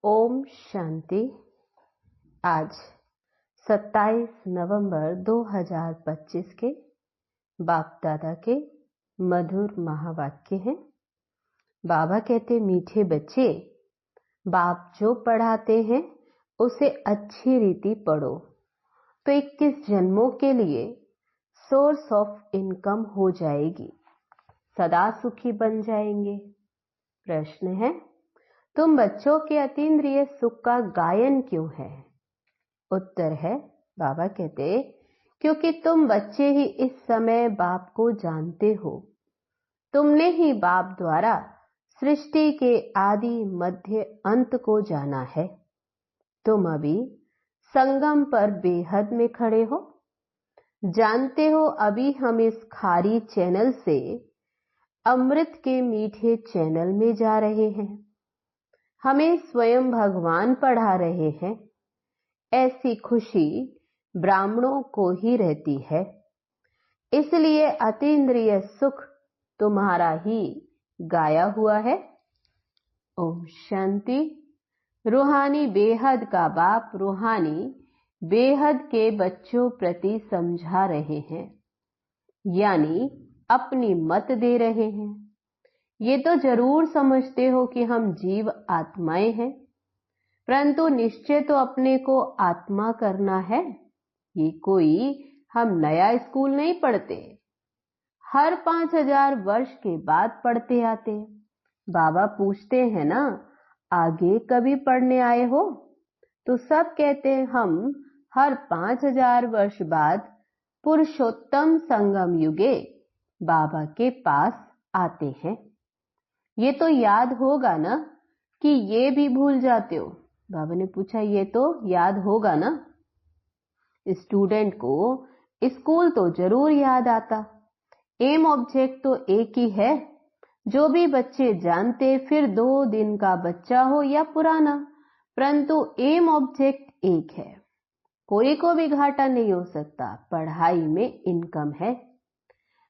ओम शांति। आज 27 नवंबर 2025 के बाप दादा के मधुर महावाक्य हैं। बाबा कहते, मीठे बच्चे, बाप जो पढ़ाते हैं उसे अच्छी रीति पढ़ो तो 21 जन्मों के लिए सोर्स ऑफ इनकम हो जाएगी, सदा सुखी बन जाएंगे। प्रश्न है, तुम बच्चों के अतीन्द्रिय सुख का गायन क्यों है? उत्तर है, बाबा कहते, क्योंकि तुम बच्चे ही इस समय बाप को जानते हो। तुमने ही बाप द्वारा सृष्टि के आदि मध्य अंत को जाना है। तुम अभी संगम पर बेहद में खड़े हो। जानते हो अभी हम इस खारी चैनल से अमृत के मीठे चैनल में जा रहे हैं। हमें स्वयं भगवान पढ़ा रहे हैं। ऐसी खुशी ब्राह्मणों को ही रहती है, इसलिए अतीन्द्रिय सुख तुम्हारा ही गाया हुआ है। ओम शांति। रूहानी बेहद का बाप रूहानी बेहद के बच्चों प्रति समझा रहे हैं, यानी अपनी मत दे रहे हैं। ये तो जरूर समझते हो कि हम जीव आत्माएं हैं, परंतु निश्चय तो अपने को आत्मा करना है। ये कोई हम नया स्कूल नहीं पढ़ते, हर 5000 वर्ष के बाद पढ़ते आते। बाबा पूछते हैं ना, आगे कभी पढ़ने आए हो? तो सब कहते हैं हम हर 5000 वर्ष बाद पुरुषोत्तम संगम युगे बाबा के पास आते हैं। ये तो याद होगा ना कि ये भी भूल जाते हो? बाबा ने पूछा, ये तो याद होगा ना? स्टूडेंट को स्कूल तो जरूर याद आता, एम ऑब्जेक्ट तो एक ही है। जो भी बच्चे जानते, फिर 2 दिन का बच्चा हो या पुराना, परंतु एम ऑब्जेक्ट एक है। कोई को भी घाटा नहीं हो सकता। पढ़ाई में इनकम है।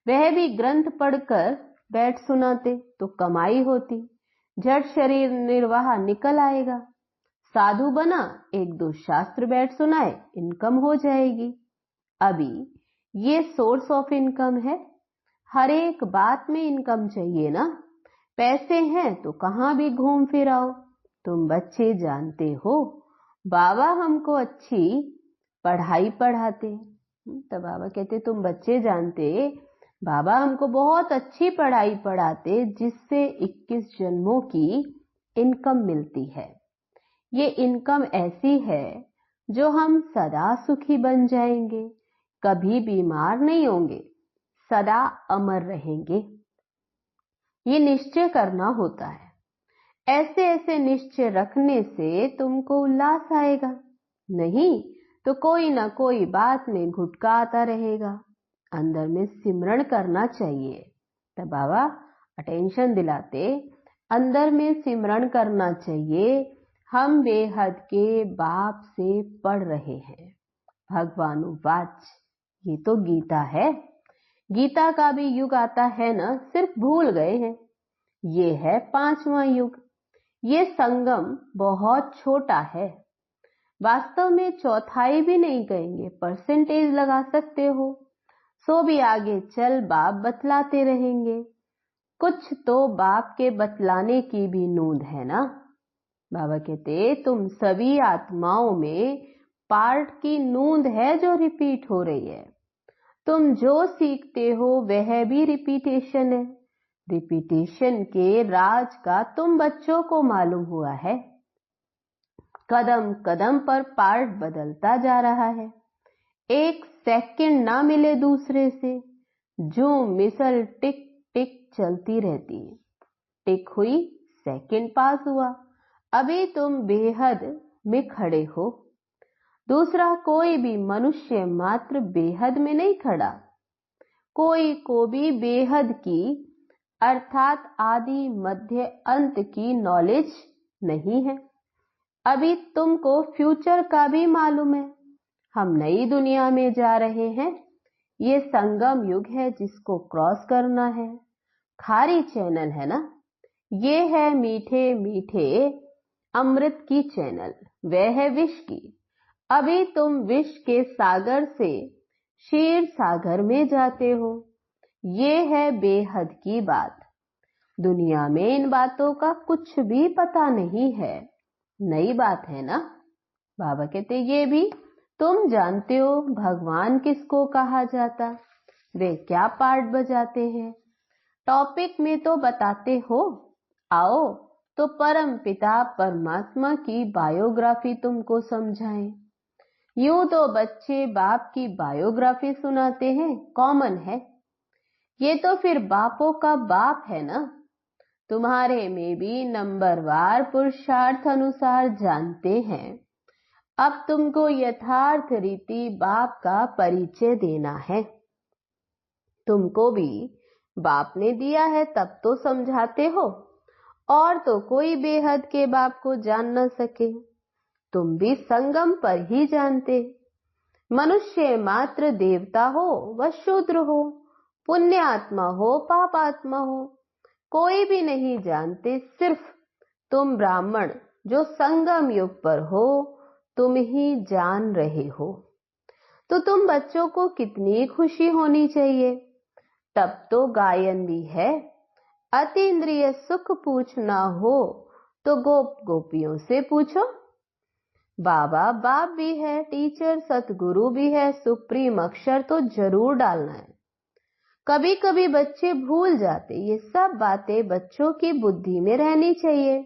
वह भी ग्रंथ पढ़कर बैठ सुनाते तो कमाई होती, झट शरीर निर्वाह निकल आएगा। साधु बना, 1-2 शास्त्र बैठ सुनाए, इनकम हो जाएगी। अभी ये सोर्स ऑफ इनकम है। हर एक बात में इनकम चाहिए ना। पैसे हैं तो कहां भी घूम फिर आओ। तुम बच्चे जानते हो बाबा हमको अच्छी पढ़ाई पढ़ाते। तो बाबा कहते, तुम बच्चे जानते बाबा हमको बहुत अच्छी पढ़ाई पढ़ाते, जिससे 21 जन्मों की इनकम मिलती है। ये इनकम ऐसी है जो हम सदा सुखी बन जाएंगे, कभी बीमार नहीं होंगे, सदा अमर रहेंगे। ये निश्चय करना होता है। ऐसे ऐसे निश्चय रखने से तुमको उल्लास आएगा, नहीं तो कोई ना कोई बात में घुटका आता रहेगा। अंदर में सिमरण करना चाहिए। तो बाबा अटेंशन दिलाते, अंदर में सिमरण करना चाहिए। हम बेहद के बाप से पढ़ रहे हैं। भगवान वाच, ये तो गीता है। गीता का भी युग आता है ना, सिर्फ भूल गए हैं। ये है 5वां युग। ये संगम बहुत छोटा है। वास्तव में चौथाई भी नहीं कहेंगे, परसेंटेज लगा सकते हो। सो भी आगे चल बाप बतलाते रहेंगे। कुछ तो बाप के बतलाने की भी नूंद है ना। बाबा कहते, तुम सभी आत्माओं में पार्ट की नूंद है जो रिपीट हो रही है। तुम जो सीखते हो वह भी रिपीटेशन है। रिपीटेशन के राज का तुम बच्चों को मालूम हुआ है। कदम कदम पर पार्ट बदलता जा रहा है। एक सेकंड ना मिले दूसरे से, जो मिसल टिक टिक चलती रहती है। टिक हुई, सेकंड पास हुआ, अभी तुम बेहद में खड़े हो। दूसरा कोई भी मनुष्य मात्र बेहद में नहीं खड़ा। कोई को भी बेहद की अर्थात आदि मध्य अंत की नॉलेज नहीं है। अभी तुमको फ्यूचर का भी मालूम है। हम नई दुनिया में जा रहे हैं। ये संगम युग है जिसको क्रॉस करना है। खारी चैनल है ना। ये है मीठे मीठे अमृत की चैनल, वह है विष की। अभी तुम विष के सागर से क्षीर सागर में जाते हो। ये है बेहद की बात। दुनिया में इन बातों का कुछ भी पता नहीं है। नई बात है ना? बाबा कहते ये भी तुम जानते हो भगवान किसको कहा जाता, वे क्या पार्ट बजाते हैं। टॉपिक में तो बताते हो। आओ तो परम पिता परमात्मा की बायोग्राफी तुमको समझाएं। यूं तो बच्चे बाप की बायोग्राफी सुनाते हैं, कॉमन है। ये तो फिर बापों का बाप है ना। तुम्हारे में भी नंबरवार पुरुषार्थ अनुसार जानते हैं। अब तुमको यथार्थ रीति बाप का परिचय देना है। तुमको भी बाप ने दिया है तब तो समझाते हो, और तो कोई बेहद के बाप को जान न सके। तुम भी संगम पर ही जानते। मनुष्य मात्र देवता हो व शूद्र हो, पुण्य आत्मा हो पापात्मा हो, कोई भी नहीं जानते। सिर्फ तुम ब्राह्मण जो संगम युग पर हो, तुम ही जान रहे हो। तो तुम बच्चों को कितनी खुशी होनी चाहिए। तब तो गायन भी है। अतीन्द्रिय सुख पूछना हो तो गोप गोपियों से पूछो। बाबा बाप भी है, टीचर सतगुरु भी है, सुप्रीम अक्षर तो जरूर डालना है। कभी कभी बच्चे भूल जाते, ये सब बातें बच्चों की बुद्धि में रहनी चाहिए।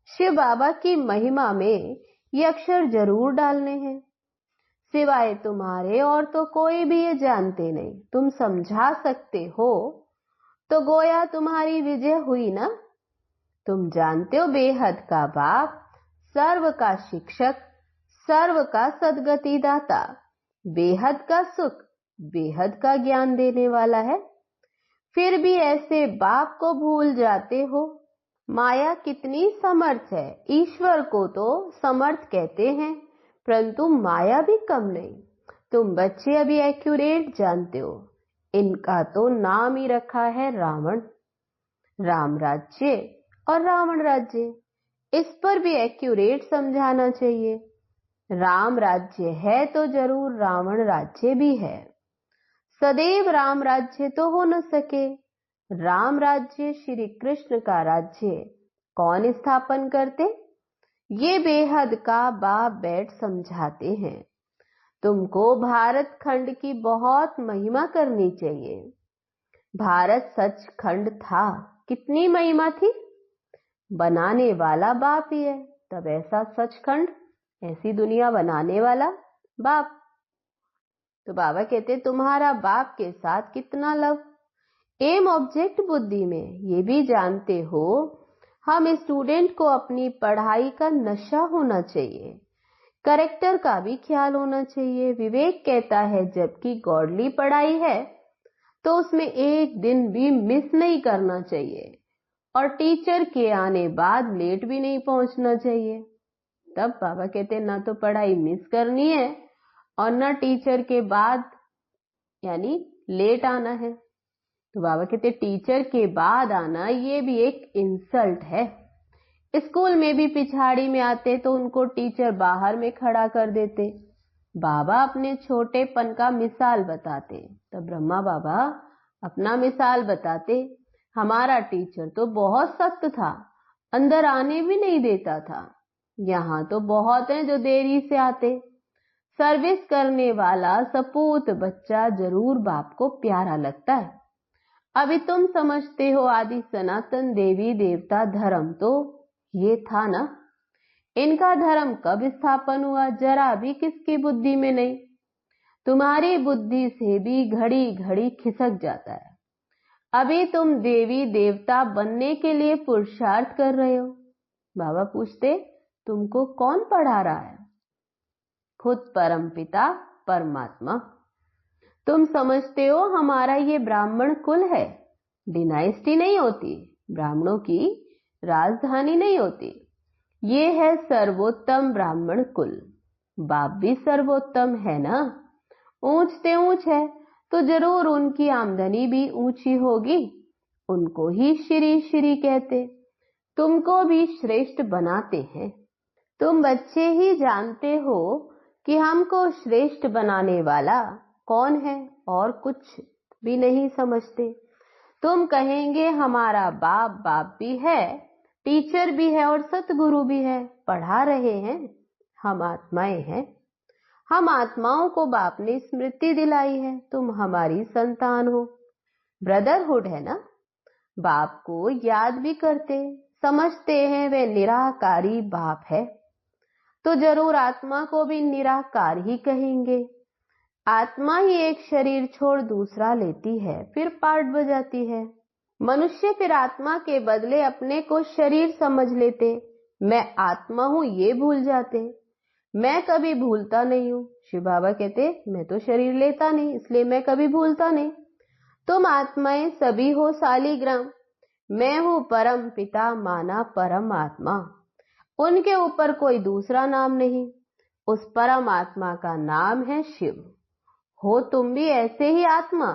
शिव बाबा की महिमा में ये अक्षर जरूर डालने हैं। सिवाय तुम्हारे और तो कोई भी ये जानते नहीं। तुम समझा सकते हो तो गोया तुम्हारी विजय हुई ना। तुम जानते हो बेहद का बाप, सर्व का शिक्षक, सर्व का सद्गति दाता, बेहद का सुख, बेहद का ज्ञान देने वाला है। फिर भी ऐसे बाप को भूल जाते हो। माया कितनी समर्थ है। ईश्वर को तो समर्थ कहते हैं, परंतु माया भी कम नहीं। तुम बच्चे अभी एक्यूरेट जानते हो। इनका तो नाम ही रखा है रावण। राम राज्य और रावण राज्य, इस पर भी एक्यूरेट समझाना चाहिए। राम राज्य है तो जरूर रावण राज्य भी है। सदैव राम राज्य तो हो न सके। राम राज्य श्री कृष्ण का राज्य कौन स्थापन करते? ये बेहद का बाप बैठ समझाते हैं। तुमको भारत खंड की बहुत महिमा करनी चाहिए। भारत सचखंड था, कितनी महिमा थी। बनाने वाला बाप ही है, तब ऐसा सचखंड, ऐसी दुनिया बनाने वाला बाप। तो बाबा कहते तुम्हारा बाप के साथ कितना लव। एम ऑब्जेक्ट बुद्धि में ये भी जानते हो। हम स्टूडेंट को अपनी पढ़ाई का नशा होना चाहिए, करेक्टर का भी ख्याल होना चाहिए। विवेक कहता है जबकि गॉडली पढ़ाई है तो उसमें एक दिन भी मिस नहीं करना चाहिए, और टीचर के आने बाद लेट भी नहीं पहुंचना चाहिए। तब बाबा कहते ना तो पढ़ाई मिस करनी है और ना टीचर के बाद यानी लेट आना है। तो बाबा कहते टीचर के बाद आना ये भी एक इंसल्ट है। स्कूल में भी पिछाड़ी में आते तो उनको टीचर बाहर में खड़ा कर देते। बाबा अपने छोटेपन का मिसाल बताते। तब ब्रह्मा बाबा अपना मिसाल बताते। हमारा टीचर तो बहुत सख्त था, अंदर आने भी नहीं देता था। यहाँ तो बहुत हैं जो देरी से आते। सर्विस करने वाला सपूत बच्चा जरूर बाप को प्यारा लगता है। अभी तुम समझते हो आदि सनातन देवी देवता धर्म तो ये था ना। इनका धर्म कब स्थापन हुआ जरा भी किसकी बुद्धि में नहीं। तुम्हारी बुद्धि से भी घड़ी घड़ी खिसक जाता है। अभी तुम देवी देवता बनने के लिए पुरुषार्थ कर रहे हो। बाबा पूछते तुमको कौन पढ़ा रहा है? खुद परमपिता परमात्मा। तुम समझते हो हमारा ये ब्राह्मण कुल है, डिनाइस्टी नहीं होती, ब्राह्मणों की राजधानी नहीं होती। ये है सर्वोत्तम ब्राह्मण कुल। बाप भी सर्वोत्तम है ना। ऊंचते ऊंच है तो जरूर उनकी आमदनी भी ऊंची होगी। उनको ही श्री श्री कहते। तुमको भी श्रेष्ठ बनाते हैं। तुम बच्चे ही जानते हो कि हमको श्रेष्ठ बनाने वाला कौन है और कुछ भी नहीं समझते। तुम कहेंगे हमारा बाप भी है, टीचर भी है और सतगुरु भी है, पढ़ा रहे हैं। हम आत्माएं हैं, हम आत्माओं को बाप ने स्मृति दिलाई है, तुम हमारी संतान हो। ब्रदरहुड है ना। बाप को याद भी करते, समझते हैं वे निराकारी बाप है, तो जरूर आत्मा को भी निराकार ही कहेंगे। आत्मा ही एक शरीर छोड़ दूसरा लेती है, फिर पार्ट बजाती है। मनुष्य फिर आत्मा के बदले अपने को शरीर समझ लेते, मैं आत्मा हूं ये भूल जाते। मैं कभी भूलता नहीं हूं। शिव बाबा कहते मैं तो शरीर लेता नहीं, इसलिए मैं कभी भूलता नहीं। तुम आत्माएं सभी हो सालीग्राम, मैं हूं परम पिता माना परम आत्मा। उनके ऊपर कोई दूसरा नाम नहीं, उस परम आत्मा का नाम है शिव। हो तुम भी ऐसे ही आत्मा,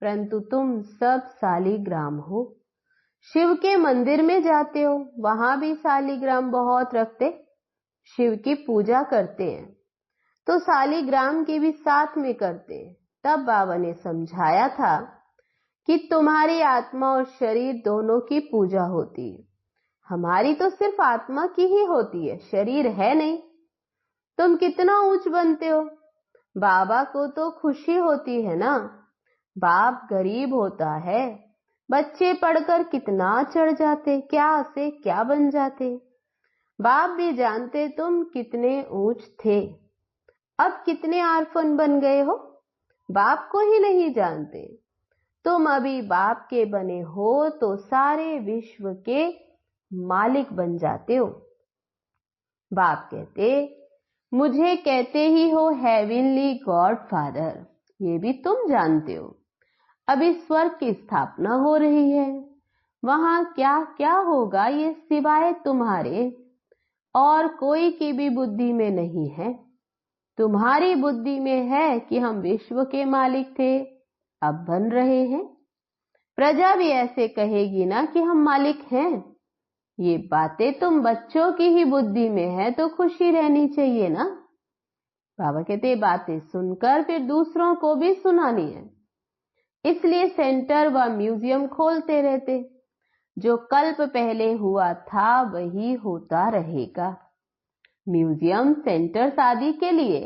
परंतु तुम सब सालीग्राम हो। शिव के मंदिर में जाते हो, वहां भी सालीग्राम बहुत रखते, शिव की पूजा करते हैं, तो सालीग्राम की भी साथ में करते। तब बाबा ने समझाया था कि तुम्हारी आत्मा और शरीर दोनों की पूजा होती है। हमारी तो सिर्फ आत्मा की ही होती है, शरीर है नहीं। तुम कितना ऊंच बनते हो, बाबा को तो खुशी होती है ना। बाप गरीब होता है, बच्चे पढ़कर कितना चढ़ जाते, क्या से क्या बन जाते। बाप भी जानते तुम कितने ऊंच थे, अब कितने आर्फन बन गए हो, बाप को ही नहीं जानते। तुम अभी बाप के बने हो तो सारे विश्व के मालिक बन जाते हो। बाप कहते मुझे कहते ही हो हेवनली गॉड फादर, ये भी तुम जानते हो। अभी स्वर्ग की स्थापना हो रही है, वहां क्या क्या होगा ये सिवाय तुम्हारे और कोई की भी बुद्धि में नहीं है। तुम्हारी बुद्धि में है कि हम विश्व के मालिक थे, अब बन रहे हैं। प्रजा भी ऐसे कहेगी ना कि हम मालिक हैं। ये बातें तुम बच्चों की ही बुद्धि में है, तो खुशी रहनी चाहिए ना। बाबा कहते बातें सुनकर फिर दूसरों को भी सुनानी है, इसलिए सेंटर व म्यूजियम खोलते रहते। जो कल्प पहले हुआ था वही होता रहेगा। म्यूजियम सेंटर्स आदि के लिए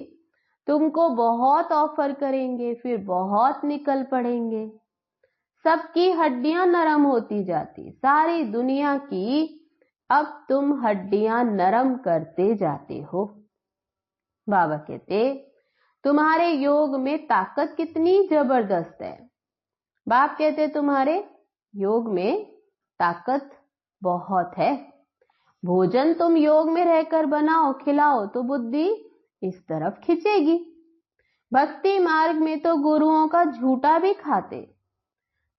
तुमको बहुत ऑफर करेंगे, फिर बहुत निकल पड़ेंगे। सबकी हड्डियां नरम होती जाती, सारी दुनिया की अब तुम हड्डियां नरम करते जाते हो। बाबा कहते तुम्हारे योग में ताकत कितनी जबरदस्त है। बाप कहते तुम्हारे योग में ताकत बहुत है। भोजन तुम योग में रहकर बनाओ खिलाओ तो बुद्धि इस तरफ खिंचेगी। भक्ति मार्ग में तो गुरुओं का झूठा भी खाते।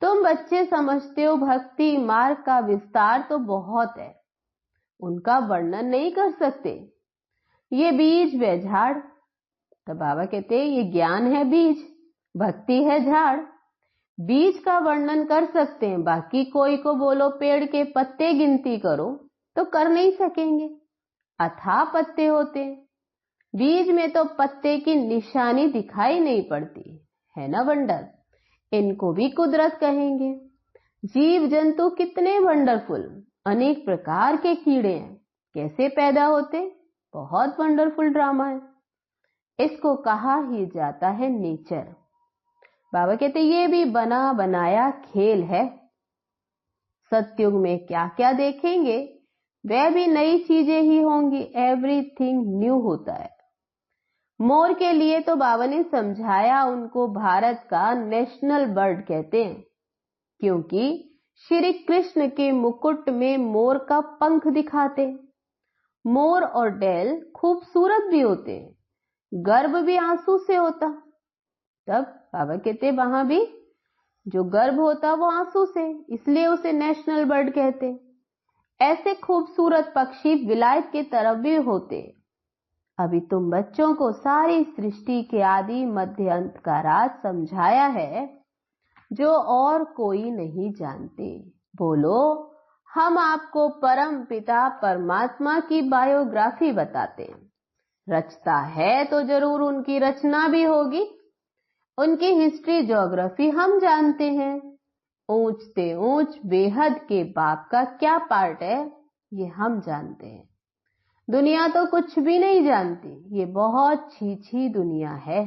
तुम बच्चे समझते हो भक्ति मार्ग का विस्तार तो बहुत है, उनका वर्णन नहीं कर सकते। ये बीज व झाड़, तो बाबा कहते ये ज्ञान है बीज, भक्ति है झाड़। बीज का वर्णन कर सकते हैं, बाकी कोई को बोलो पेड़ के पत्ते गिनती करो तो कर नहीं सकेंगे, अथाह पत्ते होते। बीज में तो पत्ते की निशानी दिखाई नहीं पड़ती है ना वंडर, इनको भी कुदरत कहेंगे। जीव जंतु कितने वंडरफुल, अनेक प्रकार के कीड़े हैं, कैसे पैदा होते, बहुत वंडरफुल ड्रामा है। इसको कहा ही जाता है नेचर। बाबा कहते ये भी बना बनाया खेल है। सतयुग में क्या क्या देखेंगे वह भी नई चीजें ही होंगी, एवरीथिंग न्यू होता है। मोर के लिए तो बाबा ने समझाया, उनको भारत का नेशनल बर्ड कहते हैं, क्योंकि श्री कृष्ण के मुकुट में मोर का पंख दिखाते। मोर और डेल खूबसूरत भी होते, गर्भ भी आंसू से होता। तब बाबा कहते वहां भी जो गर्भ होता वो आंसू से, इसलिए उसे नेशनल बर्ड कहते। ऐसे खूबसूरत पक्षी विलायत की तरफ भी होते। अभी तुम बच्चों को सारी सृष्टि के आदि मध्य अंत का राज समझाया है, जो और कोई नहीं जानते। बोलो हम आपको परम पिता परमात्मा की बायोग्राफी बताते हैं। रचता है तो जरूर उनकी रचना भी होगी। उनकी हिस्ट्री ज्योग्राफी हम जानते हैं। ऊंच से ऊंच बेहद के बाप का क्या पार्ट है ये हम जानते हैं। दुनिया तो कुछ भी नहीं जानती, ये बहुत छी दुनिया है।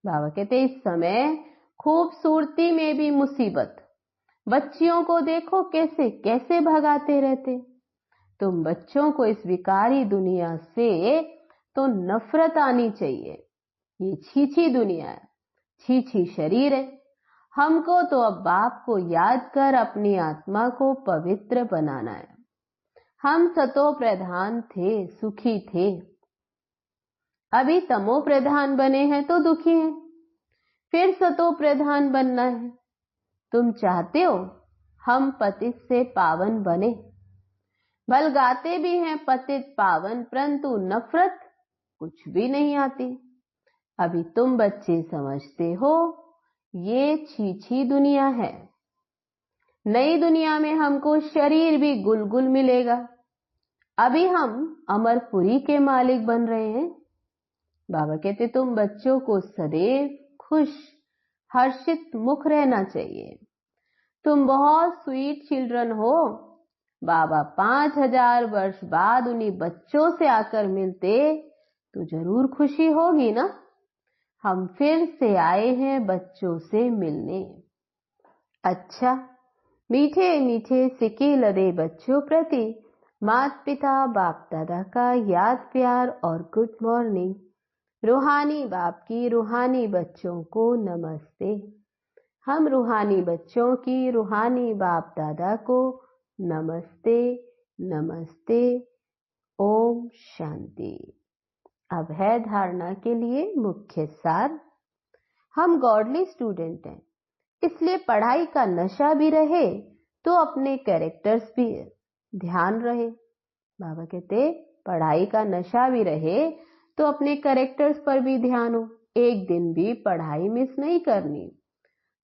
बाबा कहते इस समय खूबसूरती में भी मुसीबत। बच्चियों को देखो कैसे कैसे भगाते रहते। तुम बच्चों को इस विकारी दुनिया से तो नफरत आनी चाहिए। ये छी दुनिया है, छी शरीर है। हमको तो अब बाप को याद कर अपनी आत्मा को पवित्र बनाना है। हम सतो प्रधान थे, सुखी थे, अभी तमो प्रधान बने हैं तो दुखी हैं। फिर सतो प्रधान बनना है। तुम चाहते हो हम पतित से पावन बने। भल गाते भी हैं पतित पावन, परंतु नफरत कुछ भी नहीं आती। अभी तुम बच्चे समझते हो ये छी दुनिया है। नई दुनिया में हमको शरीर भी गुलगुल मिलेगा। अभी हम अमरपुरी के मालिक बन रहे हैं। बाबा कहते तुम बच्चों को सदैव खुश हर्षित मुख रहना चाहिए। तुम बहुत स्वीट चिल्ड्रन हो। बाबा 5000 वर्ष बाद उन्हीं बच्चों से आकर मिलते तो जरूर खुशी होगी ना। हम फिर से आए हैं बच्चों से मिलने। अच्छा, मीठे मीठे सिके लदे बच्चों प्रति माता पिता बाप दादा का याद प्यार और गुड मॉर्निंग। रूहानी बाप की रूहानी बच्चों को नमस्ते। हम रूहानी बच्चों की रूहानी बाप दादा को नमस्ते नमस्ते। ओम शांति। अब है धारणा के लिए मुख्य सार। हम गॉडली स्टूडेंट हैं, इसलिए पढ़ाई का नशा भी रहे तो अपने कैरेक्टर्स भी ध्यान रहे। बाबा कहते पढ़ाई का नशा भी रहे तो अपने कैरेक्टर्स पर भी ध्यान हो। एक दिन भी पढ़ाई मिस नहीं करनी।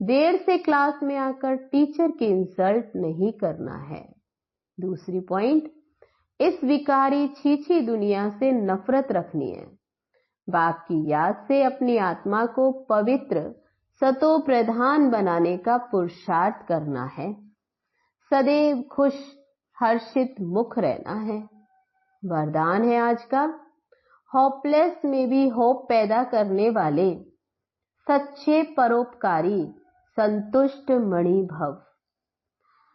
देर से क्लास में आकर टीचर की इंसल्ट नहीं करना है। दूसरी पॉइंट, इस विकारी छी दुनिया से नफरत रखनी है। बाप की याद से अपनी आत्मा को पवित्र सतो प्रधान बनाने का पुरुषार्थ करना है। सदैव खुश हर्षित मुख रहना है। वरदान है आज का, होपलेस में भी होप पैदा करने वाले सच्चे परोपकारी संतुष्ट मणि भव।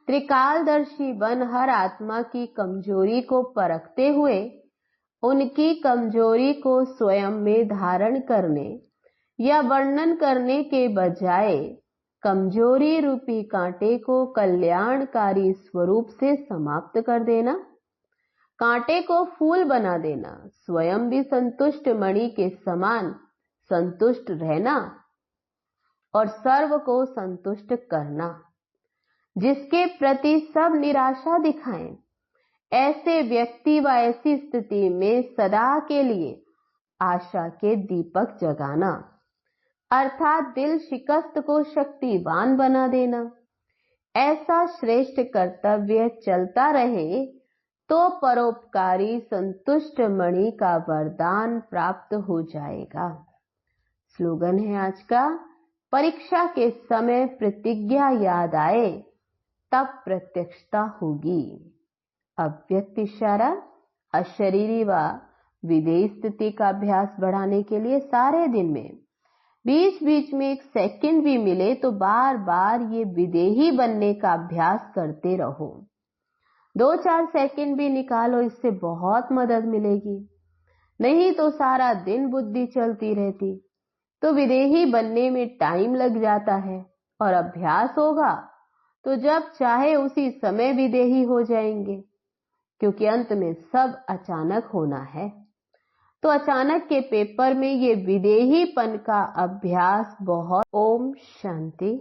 त्रिकालदर्शी बन हर आत्मा की कमजोरी को परखते हुए उनकी कमजोरी को स्वयं में धारण करने या वर्णन करने के बजाय कमजोरी रूपी कांटे को कल्याणकारी स्वरूप से समाप्त कर देना, कांटे को फूल बना देना, स्वयं भी संतुष्ट मणि के समान संतुष्ट रहना और सर्व को संतुष्ट करना। जिसके प्रति सब निराशा दिखाएं, ऐसे व्यक्ति व ऐसी स्थिति में सदा के लिए आशा के दीपक जगाना, अर्थात दिल शिकस्त को शक्तिवान बना देना। ऐसा श्रेष्ठ कर्तव्य चलता रहे तो परोपकारी संतुष्ट मणि का वरदान प्राप्त हो जाएगा। स्लोगन है आज का, परीक्षा के समय प्रतिज्ञा याद आए तब प्रत्यक्षता होगी। अव्यक्त इशारा अशरीरी व विदेही स्थिति का अभ्यास बढ़ाने के लिए सारे दिन में बीच बीच में 1 सेकंड भी मिले तो बार बार ये विदेही बनने का अभ्यास करते रहो। 2-4 सेकंड भी निकालो, इससे बहुत मदद मिलेगी। नहीं तो सारा दिन बुद्धि चलती रहती तो विदेही बनने में टाइम लग जाता है, और अभ्यास होगा तो जब चाहे उसी समय विदेही हो जाएंगे, क्योंकि अंत में सब अचानक होना है। तो अचानक के पेपर में ये विदेहीपन का अभ्यास बहुत। ओम शांति।